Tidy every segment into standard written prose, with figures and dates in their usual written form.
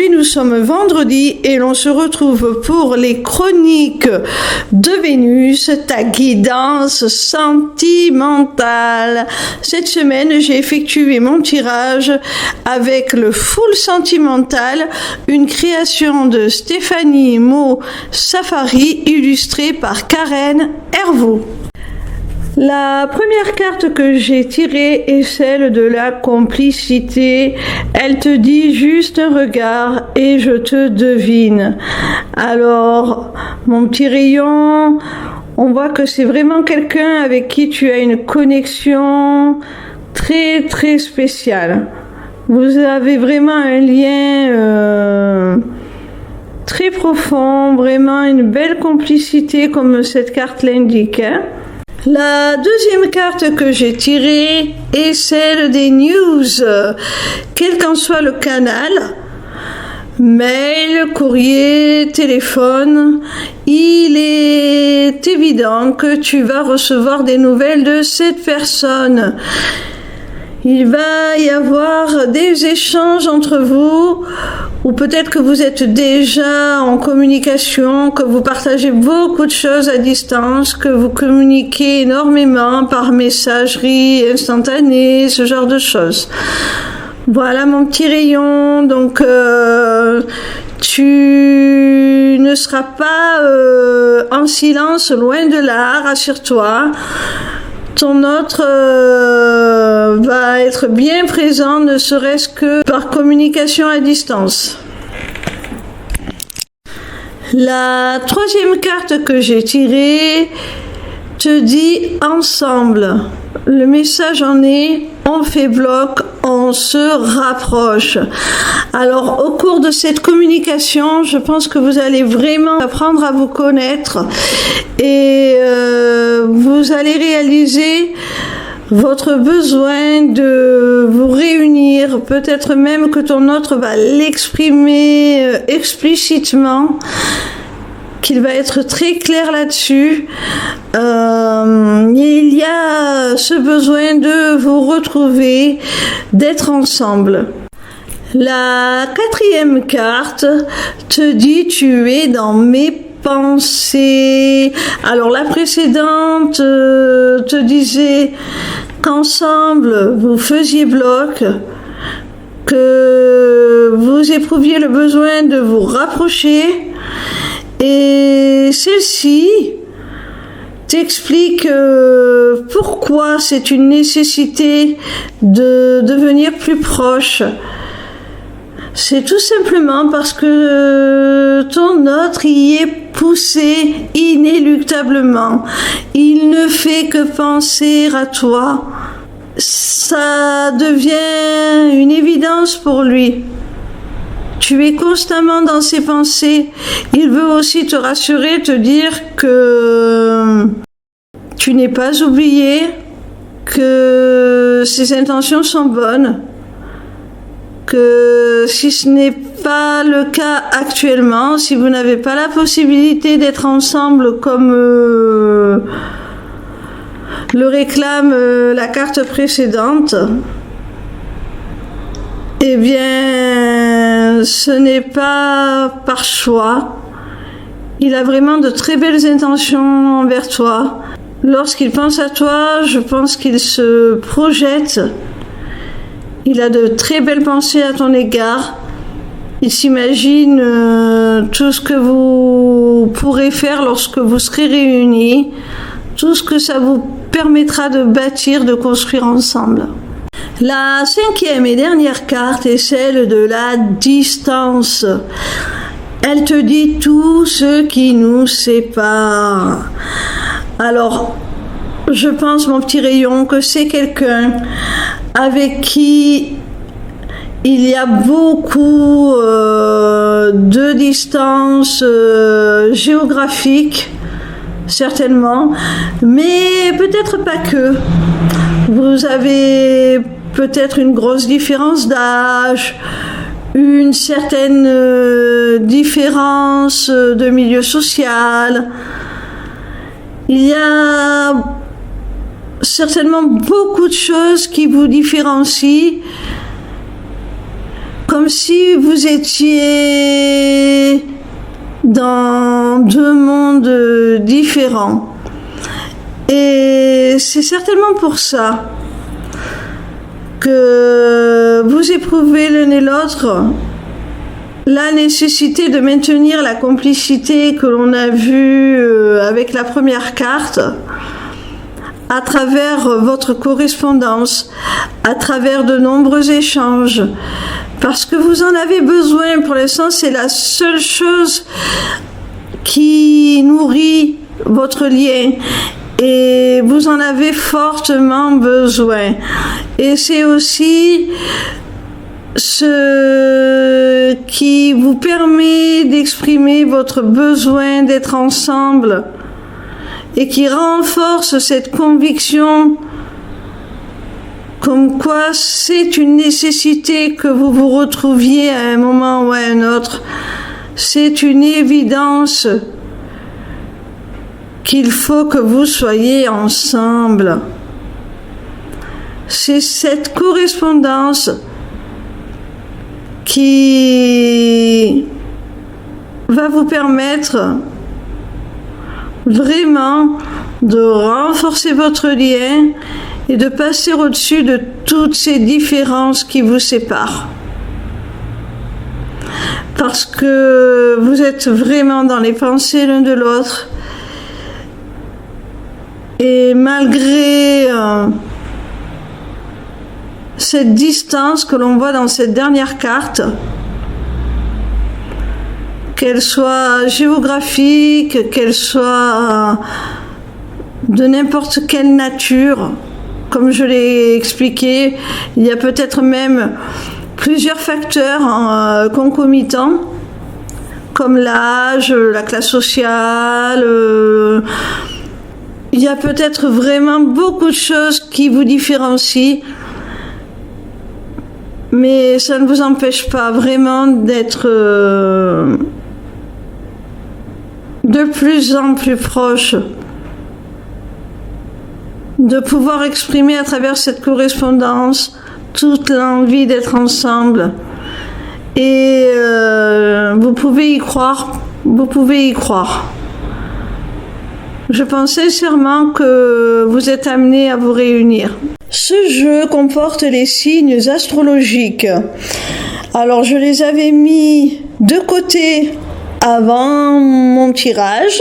Aujourd'hui, nous sommes vendredi et l'on se retrouve pour les chroniques de Vénus, ta guidance sentimentale. Cette semaine, j'ai effectué mon tirage avec le full sentimental, une création de Stéphanie Mo Safari, illustrée par Karen Hervaux. La première carte que j'ai tirée est celle de la complicité. Elle te dit juste un regard et je te devine. Alors, mon petit rayon, on voit que c'est vraiment quelqu'un avec qui tu as une connexion très très spéciale. Vous avez vraiment un lien très profond, vraiment une belle complicité comme cette carte l'indique, hein. La deuxième carte que j'ai tirée est celle des news. Quel qu'en soit le canal, mail, courrier, téléphone, il est évident que tu vas recevoir des nouvelles de cette personne. Il va y avoir des échanges entre vous, ou peut-être que vous êtes déjà en communication, que vous partagez beaucoup de choses à distance, que vous communiquez énormément par messagerie instantanée, ce genre de choses. Voilà mon petit rayon, donc tu ne seras pas en silence, loin de là, rassure-toi. Ton autre va être bien présent, ne serait-ce que par communication à distance. La troisième carte que j'ai tirée te dit ensemble. Le message en est, on fait bloc, on se rapproche. Alors, au cours de cette communication, je pense que vous allez vraiment apprendre à vous connaître et vous allez réaliser votre besoin de vous réunir. Peut-être même que ton autre va l'exprimer explicitement, qu'il va être très clair là-dessus. Il y a ce besoin de vous retrouver, d'être ensemble. La quatrième carte te dit tu es dans mes pensées. Alors la précédente te disait qu'ensemble vous faisiez bloc, que vous éprouviez le besoin de vous rapprocher. Et celle-ci t'explique pourquoi c'est une nécessité de devenir plus proche. C'est tout simplement parce que ton autre y est poussé inéluctablement. Il ne fait que penser à toi. Ça devient une évidence pour lui. Tu es constamment dans ses pensées. Il veut aussi te rassurer, te dire que tu n'es pas oublié, que ses intentions sont bonnes, que si ce n'est pas le cas actuellement, si vous n'avez pas la possibilité d'être ensemble comme le réclame la carte précédente, eh bien, ce n'est pas par choix. Il a vraiment de très belles intentions envers toi. Lorsqu'il pense à toi, je pense qu'il se projette. Il a de très belles pensées à ton égard. Il s'imagine tout ce que vous pourrez faire lorsque vous serez réunis, tout ce que ça vous permettra de bâtir, de construire ensemble. La cinquième et dernière carte est celle de la distance. Elle te dit tout ce qui nous sépare. Alors, je pense, mon petit rayon, que c'est quelqu'un avec qui il y a beaucoup de distance géographique, certainement, mais peut-être pas que. Vous avez peut-être une grosse différence d'âge, une certaine différence de milieu social. Il y a certainement beaucoup de choses qui vous différencient, comme si vous étiez dans deux mondes différents. Et c'est certainement pour ça que vous éprouvez l'un et l'autre la nécessité de maintenir la complicité que l'on a vue avec la première carte à travers votre correspondance, à travers de nombreux échanges, parce que vous en avez besoin. Pour l'instant, c'est la seule chose qui nourrit votre lien et vous en avez fortement besoin. Et c'est aussi ce qui vous permet d'exprimer votre besoin d'être ensemble et qui renforce cette conviction comme quoi c'est une nécessité que vous vous retrouviez à un moment ou à un autre. C'est une évidence qu'il faut que vous soyez ensemble. C'est cette correspondance qui va vous permettre vraiment de renforcer votre lien et de passer au-dessus de toutes ces différences qui vous séparent. Parce que vous êtes vraiment dans les pensées l'un de l'autre et malgré cette distance que l'on voit dans cette dernière carte, qu'elle soit géographique, qu'elle soit de n'importe quelle nature, comme je l'ai expliqué, il y a peut-être même plusieurs facteurs concomitants, comme l'âge, la classe sociale, il y a peut-être vraiment beaucoup de choses qui vous différencient, mais ça ne vous empêche pas vraiment d'être de plus en plus proche, de pouvoir exprimer à travers cette correspondance toute l'envie d'être ensemble. Et vous pouvez y croire, vous pouvez y croire. Je pense sincèrement que vous êtes amenés à vous réunir. Ce jeu comporte les signes astrologiques. Alors je les avais mis de côté avant mon tirage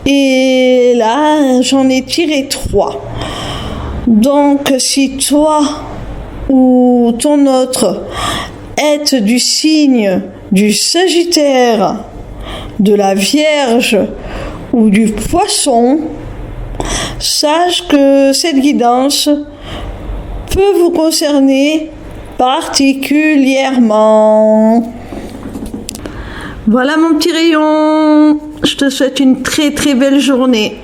et là j'en ai tiré 3. Donc si toi ou ton autre êtes du signe du Sagittaire, de la Vierge ou du Poisson, sache que cette guidance peut vous concerner particulièrement. Voilà mon petit rayon, je te souhaite une très très belle journée.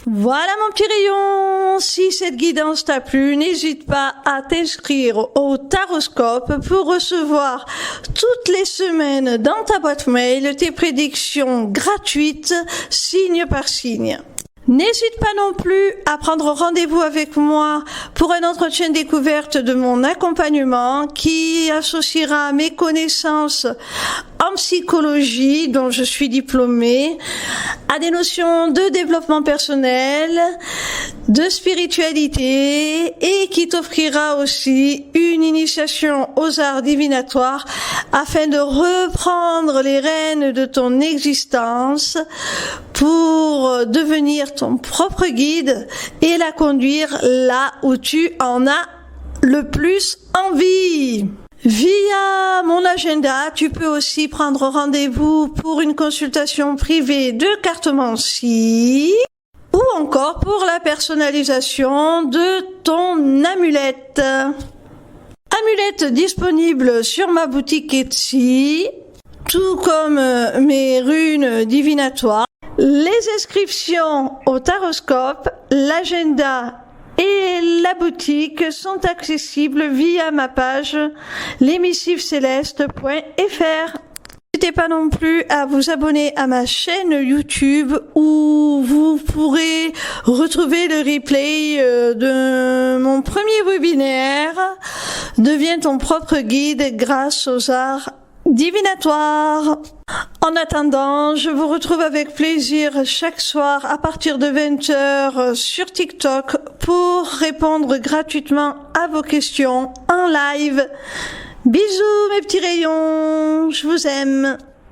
Voilà mon petit rayon, si cette guidance t'a plu, n'hésite pas à t'inscrire au Taroscope pour recevoir toutes les semaines dans ta boîte mail tes prédictions gratuites, signe par signe. N'hésite pas non plus à prendre rendez-vous avec moi pour un entretien découverte de mon accompagnement qui associera mes connaissances en psychologie, dont je suis diplômée, à des notions de développement personnel, de spiritualité et qui t'offrira aussi une initiation aux arts divinatoires afin de reprendre les rênes de ton existence pour devenir ton propre guide et la conduire là où tu en as le plus envie. Via mon agenda, tu peux aussi prendre rendez-vous pour une consultation privée de cartomancie ou encore pour la personnalisation de ton amulette. Amulette disponible sur ma boutique Etsy, tout comme mes runes divinatoires. Les inscriptions au Taroscope, l'agenda et la boutique sont accessibles via ma page lesmissivescélestes.fr. N'hésitez pas non plus à vous abonner à ma chaîne YouTube où vous pourrez retrouver le replay de mon premier webinaire Deviens ton propre guide grâce aux arts divinatoires. En attendant, je vous retrouve avec plaisir chaque soir à partir de 20h sur TikTok pour répondre gratuitement à vos questions en live. Bisous mes petits rayons, je vous aime.